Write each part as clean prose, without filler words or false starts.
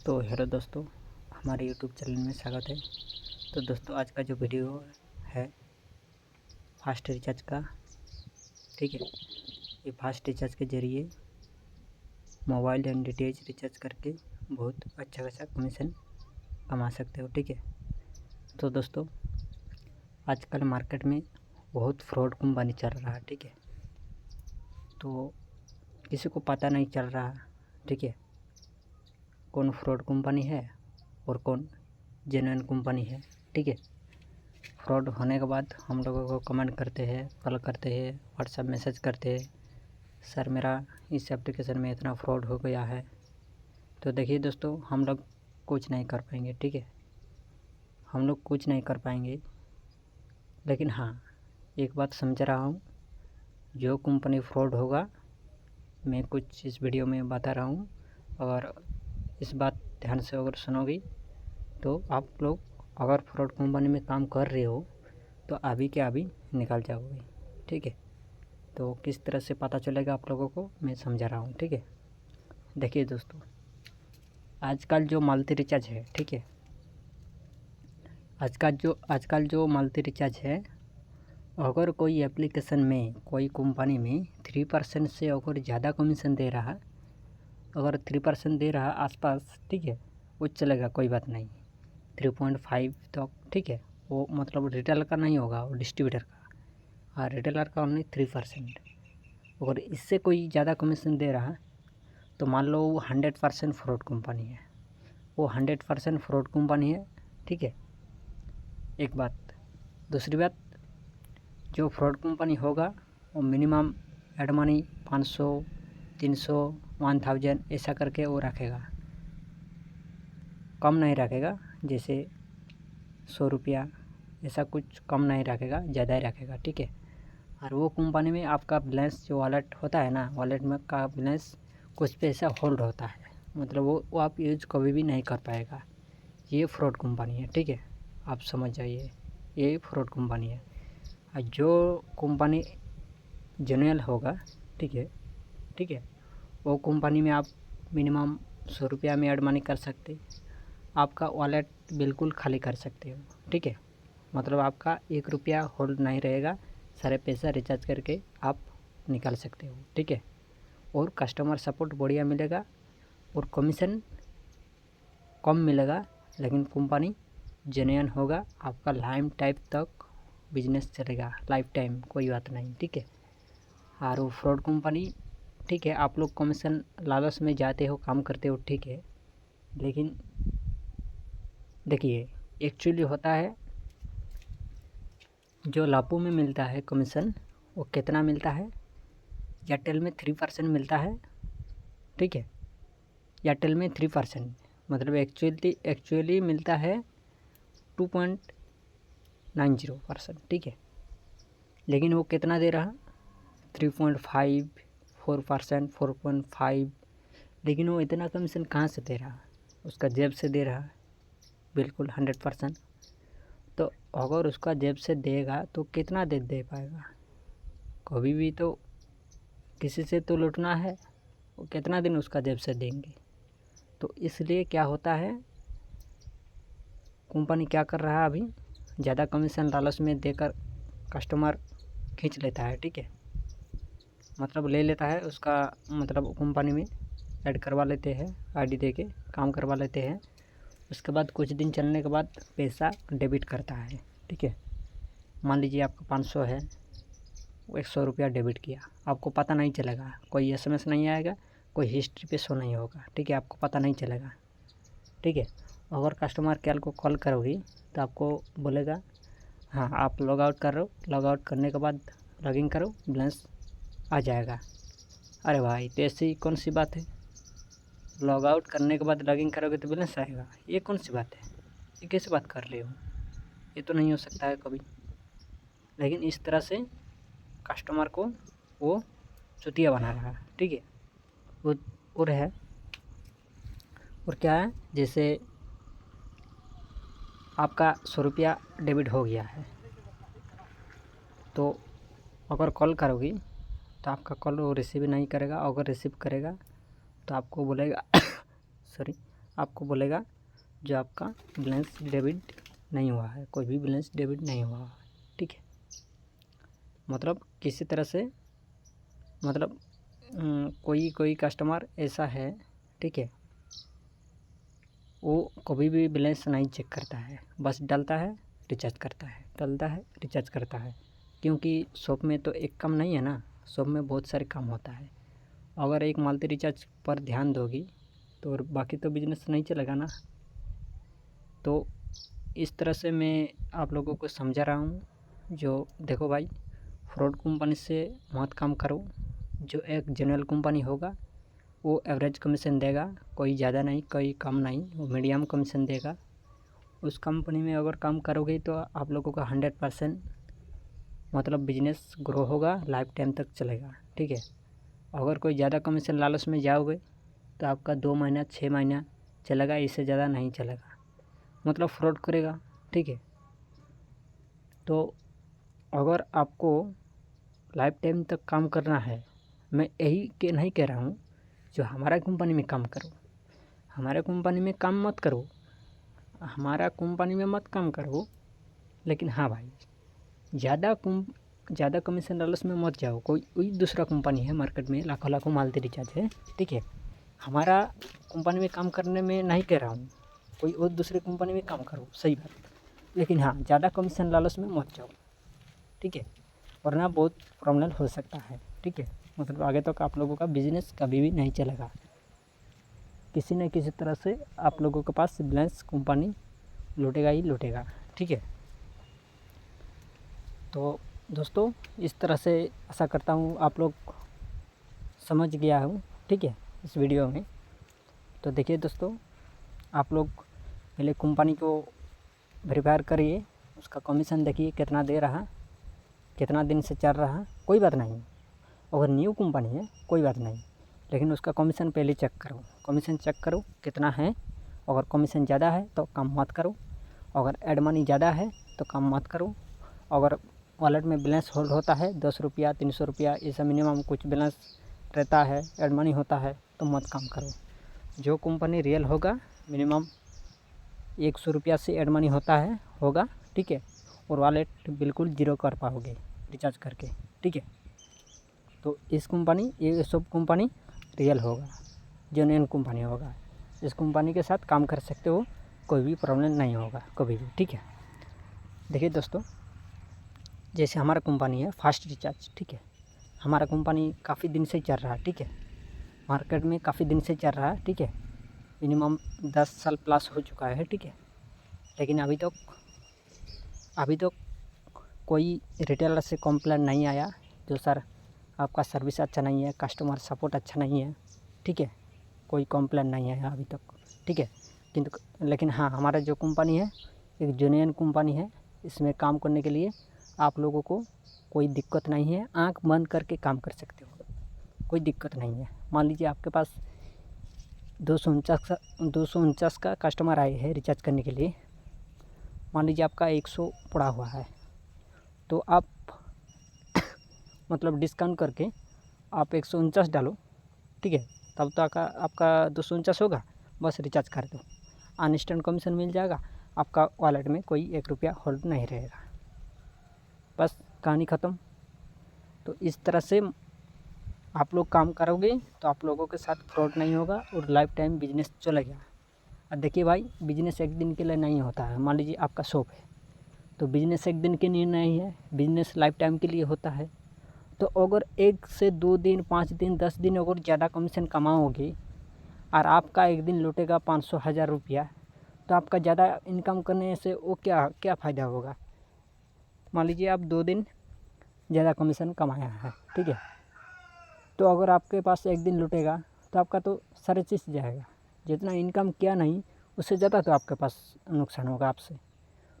तो हेलो दोस्तों, हमारे यूट्यूब चैनल में स्वागत है। तो दोस्तों, आज का जो वीडियो है फास्ट रिचार्ज का, ठीक है। ये फास्ट रिचार्ज के ज़रिए मोबाइल एंड डीटीएच रिचार्ज करके बहुत अच्छा खासा कमीशन कमा सकते हो, ठीक है। तो दोस्तों, आजकल मार्केट में बहुत फ्रॉड कंपनी चल रहा है, ठीक है। तो किसी को पता नहीं चल रहा, ठीक है, कौन फ्रॉड कंपनी है और कौन जेन्युइन कंपनी है, ठीक है। फ्रॉड होने के बाद हम लोगों को कमेंट करते हैं, कॉल करते हैं, व्हाट्सएप मैसेज करते हैं, सर मेरा इस एप्लीकेशन में इतना फ्रॉड हो गया है। तो देखिए दोस्तों, हम लोग कुछ नहीं कर पाएंगे, ठीक है। हम लोग कुछ नहीं कर पाएंगे, लेकिन हाँ, एक बात समझ रहा हूँ, जो कंपनी फ्रॉड होगा मैं कुछ इस वीडियो में बता रहा हूँ, और इस बात ध्यान से अगर सुनोगी तो आप लोग अगर फ्रॉड कंपनी में काम कर रहे हो तो अभी के अभी निकल जाओगे, ठीक है। तो किस तरह से पता चलेगा आप लोगों को मैं समझा रहा हूँ, ठीक है। देखिए दोस्तों, आजकल जो मल्टी रिचार्ज है, ठीक है, आजकल जो मल्टी रिचार्ज है, अगर कोई एप्लीकेशन में कोई कंपनी में 3% से अगर ज़्यादा कमीशन दे रहा, अगर 3% दे रहा आसपास, ठीक है, वो चलेगा, कोई बात नहीं। 3.5 तक, ठीक है, वो मतलब रिटेलर का नहीं होगा, वो डिस्ट्रीब्यूटर का। हाँ, रिटेलर का ओनली 3%। अगर इससे कोई ज़्यादा कमीशन दे रहा तो मान लो वो 100% फ्रॉड कंपनी है, वो 100% फ्रॉड कंपनी है, ठीक है। एक बात। दूसरी बात, जो फ्रॉड कंपनी होगा वो मिनिमम एड मनी 500, 300, 1000 ऐसा करके वो रखेगा, कम नहीं रखेगा। जैसे 100 रुपया ऐसा कुछ कम नहीं रखेगा, ज़्यादा ही रखेगा, ठीक है। और वो कंपनी में आपका बैलेंस जो वॉलेट होता है ना, वॉलेट में का बैलेंस कुछ पैसा होल्ड होता है, मतलब वो आप यूज़ कभी भी नहीं कर पाएगा। ये फ्रॉड कंपनी है, ठीक है, आप समझ जाइए, ये फ्रॉड कंपनी है। और जो कंपनी जेन्युइन होगा, ठीक है, ठीक है, वो कंपनी में आप मिनिमम 100 रुपया में एड मनी कर सकते, आपका वॉलेट बिल्कुल खाली कर सकते हो, ठीक है। मतलब आपका 1 रुपया होल्ड नहीं रहेगा, सारे पैसा रिचार्ज करके आप निकाल सकते हो, ठीक है। और कस्टमर सपोर्ट बढ़िया मिलेगा और कमीशन कम मिलेगा, लेकिन कंपनी जेन्युइन होगा, आपका लाइफ टाइम तक बिजनेस चलेगा, लाइफ टाइम, कोई बात नहीं, ठीक है। और वो फ्रॉड कंपनी, ठीक है, आप लोग कमीशन लालच में जाते हो, काम करते हो, ठीक है, लेकिन देखिए एक्चुअली होता है, जो लाभों में मिलता है कमीशन वो कितना मिलता है। एयरटेल में 3% मिलता है, ठीक है। एयरटेल में 3%, मतलब एक्चुअली मिलता है 2.90%, ठीक है। लेकिन वो कितना दे रहा, 3.5, 4%, 4.5। लेकिन वो इतना कमीशन कहाँ से दे रहा, उसका जेब से दे रहा, बिल्कुल 100%। तो अगर उसका जेब से देगा तो कितना दे पाएगा, कभी भी तो किसी से तो लूटना है, वो कितना दिन उसका जेब से देंगे। तो इसलिए क्या होता है, कंपनी क्या कर रहा है अभी, ज़्यादा कमीशन लालच में देकर कस्टमर खींच लेता है, ठीक है, मतलब ले लेता है उसका, मतलब कंपनी में ऐड करवा लेते हैं, आईडी देके काम करवा लेते हैं। उसके बाद कुछ दिन चलने के बाद पैसा डेबिट करता है, ठीक है। मान लीजिए आपका 500 है, वो 100 रुपया डेबिट किया, आपको पता नहीं चलेगा, कोई एसएमएस नहीं आएगा, कोई हिस्ट्री पे शो नहीं होगा, ठीक है, आपको पता नहीं चलेगा, ठीक है। अगर कस्टमर केयर को कॉल करोगी तो आपको बोलेगा हाँ आप लॉग आउट कर रहे हो, लॉग आउट करने के बाद लॉगिन करो, बैलेंस आ जाएगा। अरे भाई, तो ऐसी कौन सी बात है, लॉग आउट करने के बाद लॉगिन करोगे तो बैलेंस आएगा, ये कौन सी बात है, ये कैसे बात कर रहे हो, ये तो नहीं हो सकता है कभी। लेकिन इस तरह से कस्टमर को वो चुतिया बना रहा है, ठीक है। वो और है, और क्या है, जैसे आपका 100 रुपया डेबिट हो गया है, तो अगर कॉल करोगी तो आपका कॉल वो रिसीव नहीं करेगा, अगर रिसीव करेगा तो आपको बोलेगा सॉरी, आपको बोलेगा जो आपका बैलेंस डेबिट नहीं हुआ है, कोई भी बैलेंस डेबिट नहीं हुआ है, ठीक है। मतलब किसी तरह से मतलब कोई कस्टमर ऐसा है, ठीक है, वो कभी भी बैलेंस नहीं चेक करता है, बस डालता है रिचार्ज करता है, डालता है रिचार्ज करता है। क्योंकि शॉप में तो एक काम नहीं है ना, शॉप में बहुत सारे काम होता है। अगर एक मल्टी रिचार्ज पर ध्यान दोगी तो बाकी तो बिजनेस नहीं चलेगा ना। तो इस तरह से मैं आप लोगों को समझा रहा हूँ। जो देखो भाई, फ्रॉड कंपनी से मत काम करो। जो एक जेन्युइन कंपनी होगा वो एवरेज कमीशन देगा, कोई ज़्यादा नहीं कोई कम नहीं, वो मीडियम कमीशन देगा। उस कंपनी में अगर काम करोगे तो आप लोगों का 100% मतलब बिजनेस ग्रो होगा, लाइफ टाइम तक चलेगा, ठीक है। अगर कोई ज़्यादा कमीशन लालच में जाओगे तो आपका 2 महीना 6 महीना चलेगा, इससे ज़्यादा नहीं चलेगा, मतलब फ्रॉड करेगा, ठीक है। तो अगर आपको लाइफ टाइम तक काम करना है, मैं यही नहीं कह रहा हूँ जो हमारा कंपनी में काम करो, हमारे कंपनी में काम मत करो, हमारा कंपनी में मत काम करो। लेकिन हाँ भाई, ज़्यादा कमीशन लालच में मत जाओ। कोई दूसरा कंपनी है मार्केट में, लाखों लाखों मालती रिचार्ज है, ठीक है। हमारा कंपनी में काम करने में नहीं कह रहा हूँ, कोई और दूसरे कंपनी में काम करो, सही बात। लेकिन हाँ, ज़्यादा कमीशन लालच में मत जाओ, ठीक है, वरना बहुत प्रॉब्लम हो सकता है, ठीक है। मतलब आगे तक आप लोगों का बिजनेस कभी भी नहीं चलेगा। किसी न किसी तरह से आप लोगों के पास बैलेंस कंपनी लूटेगा ही लूटेगा, ठीक है। तो दोस्तों, इस तरह से आशा करता हूँ आप लोग समझ गया हूँ, ठीक है, इस वीडियो में। तो देखिए दोस्तों, आप लोग पहले कंपनी को वेरीफाई करिए, उसका कमीशन देखिए कितना दे रहा, कितना दिन से चल रहा, कोई बात नहीं। अगर न्यू कंपनी है कोई बात नहीं, लेकिन उसका कमीशन पहले चेक करो, कमीशन चेक करो कितना है। अगर कमीशन ज़्यादा है तो काम मत करो, अगर एड मनी ज़्यादा है तो काम मत करो। अगर वॉलेट में बैलेंस होल्ड होता है 10 रुपया 300 रुपया, ऐसा मिनिमम कुछ बैलेंस रहता है, एड मनी होता है, तो मत काम करो। जो कंपनी रियल होगा मिनिमम 100 रुपया से एड मनी होता है होगा, ठीक है, और वॉलेट बिल्कुल ज़ीरो कर पाओगे रिचार्ज करके, ठीक है। तो इस कंपनी, ये सब कंपनी रियल होगा, जेन्युइन कंपनी होगा। इस कंपनी के साथ काम कर सकते हो, कोई भी प्रॉब्लम नहीं होगा कभी भी, ठीक है। देखिए दोस्तों, जैसे हमारा कंपनी है फास्ट रिचार्ज, ठीक है, हमारा कंपनी काफ़ी दिन से चल रहा है, ठीक है, मार्केट में काफ़ी दिन से चल रहा है, ठीक है, मिनिमम 10 साल प्लस हो चुका है, ठीक है। लेकिन अभी तक कोई रिटेलर से कंप्लेंट नहीं आया जो सर आपका सर्विस अच्छा नहीं है, कस्टमर सपोर्ट अच्छा नहीं है, ठीक है, कोई कंप्लेंट नहीं आया अभी तक, ठीक है। किंतु लेकिन हाँ, हमारा जो कंपनी है एक जेन्युइन कंपनी है, इसमें काम करने के लिए आप लोगों को कोई दिक्कत नहीं है, आंख बंद करके काम कर सकते हो, कोई दिक्कत नहीं है। मान लीजिए आपके पास 249 का कस्टमर आए हैं रिचार्ज करने के लिए, मान लीजिए आपका 100 पड़ा हुआ है, तो आप मतलब डिस्काउंट करके आप 149 डालो, ठीक है, तब तक आपका 249 होगा, बस रिचार्ज कर दो, इंस्टेंट कमीशन मिल जाएगा, आपका वॉलेट में कोई 1 रुपया होल्ड नहीं रहेगा, बस कहानी ख़त्म। तो इस तरह से आप लोग काम करोगे तो आप लोगों के साथ फ्रॉड नहीं होगा और लाइफ टाइम बिजनेस चलेगा। और देखिए भाई, बिजनेस एक दिन के लिए नहीं होता है। मान लीजिए आपका शॉप है, तो बिजनेस एक दिन के लिए नहीं है, बिजनेस लाइफ टाइम के लिए होता है। तो अगर 1 से 2 दिन 5 दिन 10 दिन अगर ज़्यादा कमीशन कमाओगे और आपका एक दिन लौटेगा 500 हज़ार रुपया, तो आपका ज़्यादा इनकम करने से वो क्या क्या फ़ायदा होगा। मान लीजिए आप 2 दिन ज़्यादा कमीशन कमाया है, ठीक है, तो अगर आपके पास एक दिन लुटेगा तो आपका तो सारे चीज़ जाएगा, जितना इनकम किया नहीं उससे ज़्यादा तो आपके पास नुकसान होगा आपसे।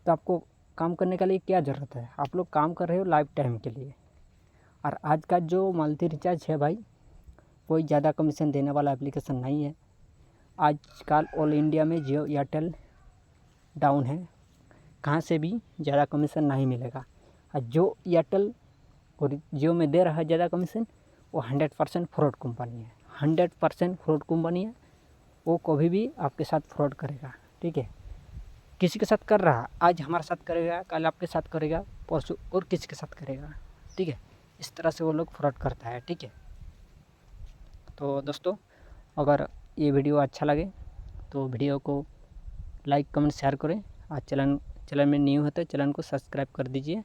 तो आपको काम करने के लिए क्या ज़रूरत है, आप लोग काम कर रहे हो लाइफ टाइम के लिए। और आज का जो मल्टी रिचार्ज है भाई, कोई ज़्यादा कमीशन देने वाला एप्लीकेशन नहीं है। आजकल ऑल इंडिया में जियो एयरटेल डाउन है, कहाँ से भी ज़्यादा कमीशन नहीं मिलेगा। और जो एयरटेल और जियो में दे रहा है ज़्यादा कमीशन, वो 100% फ्रॉड कंपनी है, 100% फ्रॉड कंपनी है। वो कभी भी आपके साथ फ्रॉड करेगा। ठीक है, किसी के साथ कर रहा, आज हमारे साथ करेगा, कल आपके साथ करेगा, परसों और किसी के साथ करेगा। ठीक है, इस तरह से वो लोग फ्रॉड करता है। ठीक है, तो दोस्तों अगर ये वीडियो अच्छा लगे तो वीडियो को लाइक कमेंट शेयर करें। आज चैनल में न्यू है तो चैनल को सब्सक्राइब कर दीजिए।